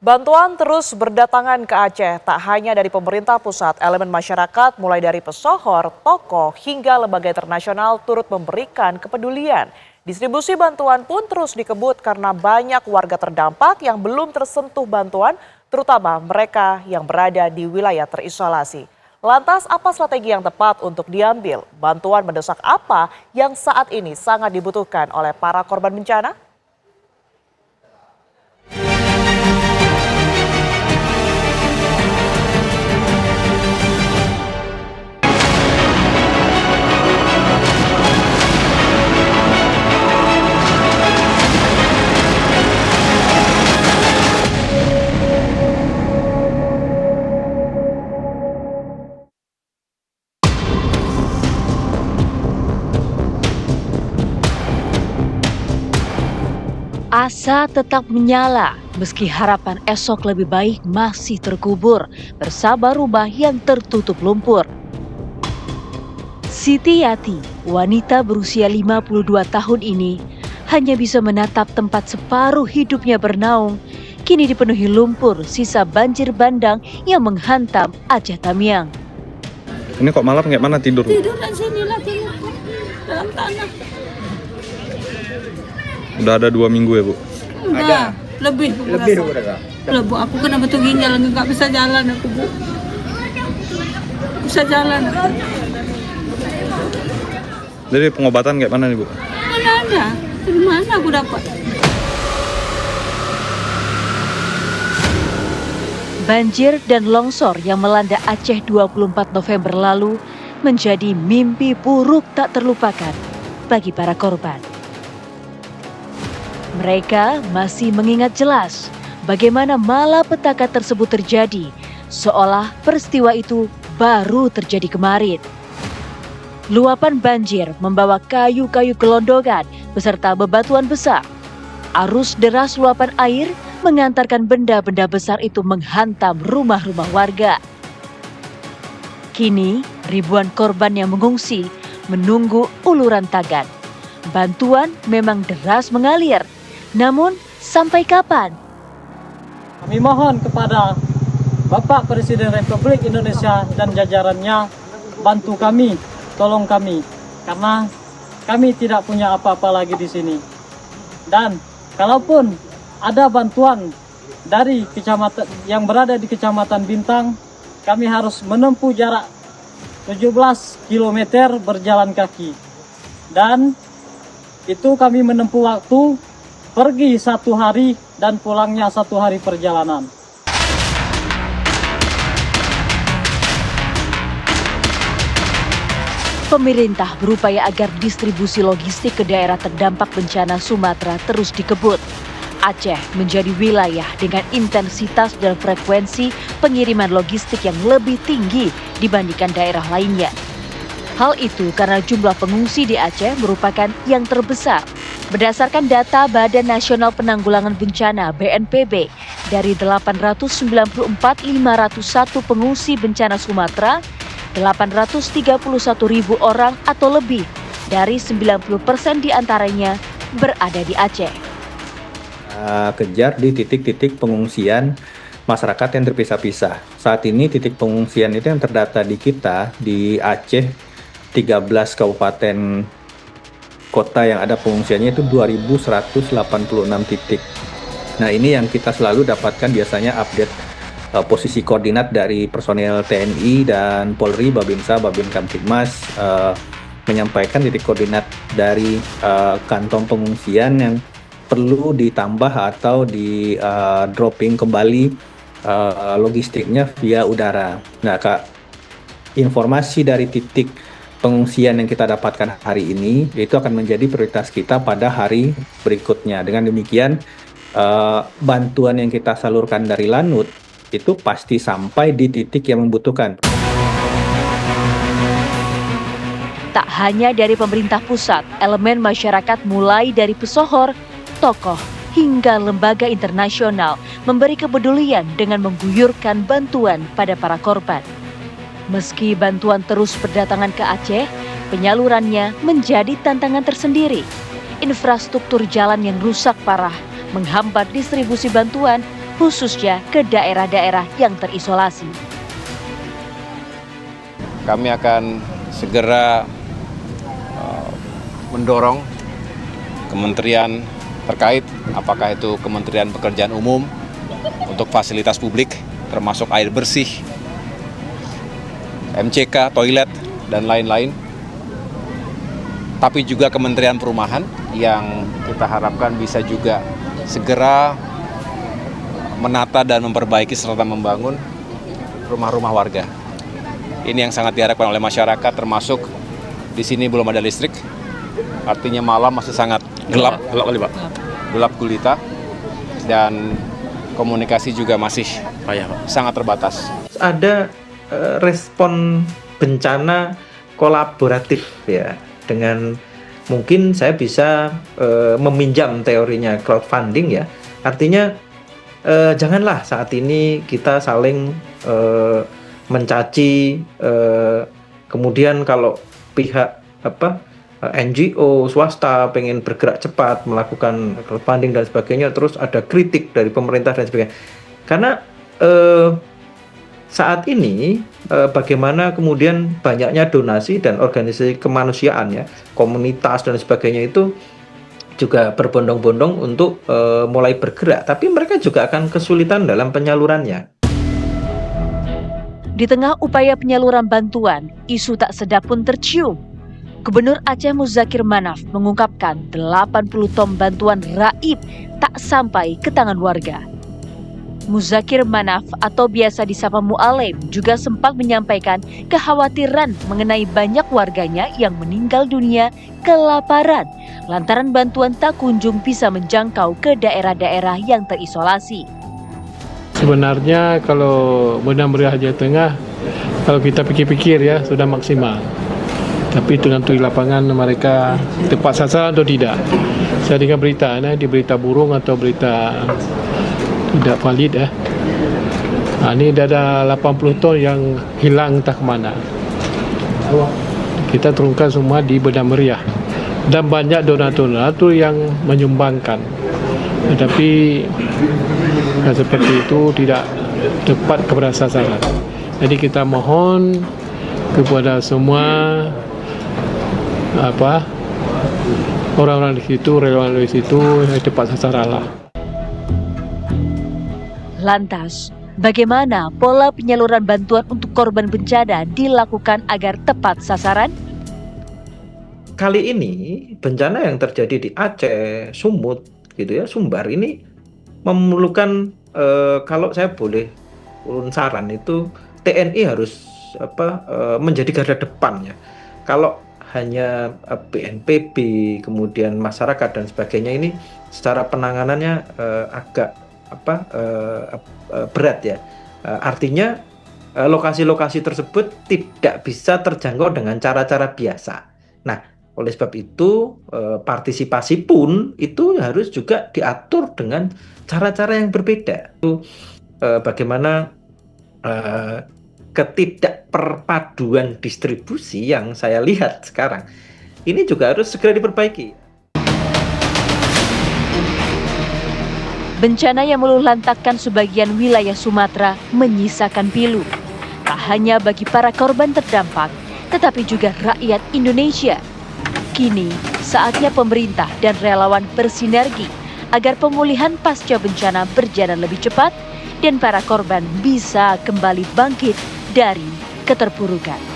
Bantuan terus berdatangan ke Aceh, tak hanya dari pemerintah pusat, elemen masyarakat mulai dari pesohor, tokoh, hingga lembaga internasional turut memberikan kepedulian. Distribusi bantuan pun terus dikebut karena banyak warga terdampak yang belum tersentuh bantuan, terutama mereka yang berada di wilayah terisolasi. Lantas apa strategi yang tepat untuk diambil? Bantuan mendesak apa yang saat ini sangat dibutuhkan oleh para korban bencana? Asa tetap menyala meski harapan esok lebih baik masih terkubur bersama rumah yang tertutup lumpur. Siti Yati, wanita berusia 52 tahun ini, hanya bisa menatap tempat separuh hidupnya bernaung, kini dipenuhi lumpur sisa banjir bandang yang menghantam Aceh Tamiang. Ini kok malam kayak mana tidur? Tidur di sini lah, tidur dalam tanah. Udah ada 2 minggu ya, Bu? Udah, lebih udah. Loh, Bu, aku kena batu ginjal, nggak bisa jalan aku, Bu. Bisa jalan aku. Jadi pengobatan kayak mana nih, Bu? Mana ada? Dari mana aku dapat? Banjir dan longsor yang melanda Aceh 24 November lalu menjadi mimpi buruk tak terlupakan bagi para korban. Mereka masih mengingat jelas bagaimana malapetaka tersebut terjadi, seolah peristiwa itu baru terjadi kemarin. Luapan banjir membawa kayu-kayu gelondongan beserta bebatuan besar. Arus deras luapan air mengantarkan benda-benda besar itu menghantam rumah-rumah warga. Kini, ribuan korban yang mengungsi menunggu uluran tangan. Bantuan memang deras mengalir, namun sampai kapan? Kami mohon kepada Bapak Presiden Republik Indonesia dan jajarannya, bantu kami, tolong kami, karena kami tidak punya apa-apa lagi di sini. Dan kalaupun ada bantuan dari kecamatan yang berada di Kecamatan Bintang, kami harus menempuh jarak 17 km berjalan kaki. Dan itu kami menempuh waktu pergi 1 hari dan pulangnya 1 hari perjalanan. Pemerintah berupaya agar distribusi logistik ke daerah terdampak bencana Sumatera terus dikebut. Aceh menjadi wilayah dengan intensitas dan frekuensi pengiriman logistik yang lebih tinggi dibandingkan daerah lainnya. Hal itu karena jumlah pengungsi di Aceh merupakan yang terbesar. Berdasarkan data Badan Nasional Penanggulangan Bencana (BNPB), dari 894.501 pengungsi bencana Sumatera, 831.000 orang atau lebih dari 90% diantaranya berada di Aceh. Kejar di titik-titik pengungsian masyarakat yang terpisah-pisah. Saat ini titik pengungsian itu yang terdata di kita di Aceh, 13 kabupaten kota yang ada pengungsiannya itu 2.186 titik. Nah, ini yang kita selalu dapatkan biasanya update posisi koordinat dari personel TNI dan Polri, Babinsa, Babin Kamtibmas menyampaikan titik koordinat dari kantong pengungsian yang perlu ditambah atau di dropping kembali logistiknya via udara. Nah, informasi dari titik pengungsian yang kita dapatkan hari ini itu akan menjadi prioritas kita pada hari berikutnya. Dengan demikian, bantuan yang kita salurkan dari Lanut itu pasti sampai di titik yang membutuhkan. Tak hanya dari pemerintah pusat, elemen masyarakat mulai dari pesohor, tokoh, hingga lembaga internasional memberi kepedulian dengan mengguyurkan bantuan pada para korban. Meski bantuan terus berdatangan ke Aceh, penyalurannya menjadi tantangan tersendiri. Infrastruktur jalan yang rusak parah menghambat distribusi bantuan khususnya ke daerah-daerah yang terisolasi. Kami akan segera mendorong kementerian terkait, apakah itu Kementerian Pekerjaan Umum untuk fasilitas publik termasuk air bersih, MCK, toilet, dan lain-lain. Tapi juga Kementerian Perumahan yang kita harapkan bisa juga segera menata dan memperbaiki serta membangun rumah-rumah warga. Ini yang sangat diharapkan oleh masyarakat, termasuk di sini belum ada listrik, artinya malam masih sangat gelap gulita, dan komunikasi juga masih sangat terbatas. Ada respon bencana kolaboratif ya, dengan mungkin saya bisa meminjam teorinya crowdfunding ya. Artinya janganlah saat ini kita saling mencaci, kemudian kalau pihak NGO swasta pengen bergerak cepat melakukan crowdfunding dan sebagainya, terus ada kritik dari pemerintah dan sebagainya. Karena saat ini bagaimana kemudian banyaknya donasi dan organisasi kemanusiaan ya, komunitas dan sebagainya itu juga berbondong-bondong untuk mulai bergerak, tapi mereka juga akan kesulitan dalam penyalurannya. Di tengah upaya penyaluran bantuan, isu tak sedap pun tercium. Gubernur Aceh Muzakir Manaf mengungkapkan 80 ton bantuan raib tak sampai ke tangan warga. Muzakir Manaf atau biasa disapa Mu'alem juga sempat menyampaikan kekhawatiran mengenai banyak warganya yang meninggal dunia kelaparan lantaran bantuan tak kunjung bisa menjangkau ke daerah-daerah yang terisolasi. Sebenarnya kalau Benang Meriah Jawa Tengah, kalau kita pikir-pikir ya sudah maksimal. Tapi itu nanti lapangan mereka tepat sasaran atau tidak. Saya dengar berita, di berita burung atau berita tidak valid ya. Ini ada 80 ton yang hilang entah kemana. Kita turunkan semua di Benang Meriah. Dan banyak donatur yang menyumbangkan. Tetapi seperti itu tidak tepat kepada sasaran. Jadi kita mohon kepada semua orang-orang di situ, relawan di situ yang tepat sasaran lah. Lantas, bagaimana pola penyaluran bantuan untuk korban bencana dilakukan agar tepat sasaran? Kali ini bencana yang terjadi di Aceh, Sumut, gitu ya, Sumbar ini memerlukan kalau saya boleh urun saran itu TNI harus menjadi garda depan ya. Kalau hanya BNPB kemudian masyarakat dan sebagainya ini secara penanganannya agak berat ya. Artinya lokasi-lokasi tersebut tidak bisa terjangkau dengan cara-cara biasa. Nah, oleh sebab itu partisipasi pun itu harus juga diatur dengan cara-cara yang berbeda. Itu bagaimana ketidakperpaduan distribusi yang saya lihat sekarang ini juga harus segera diperbaiki. Bencana yang meluluhlantakkan sebagian wilayah Sumatera menyisakan pilu. Tak hanya bagi para korban terdampak, tetapi juga rakyat Indonesia. Kini, saatnya pemerintah dan relawan bersinergi agar pemulihan pasca bencana berjalan lebih cepat dan para korban bisa kembali bangkit dari keterpurukan.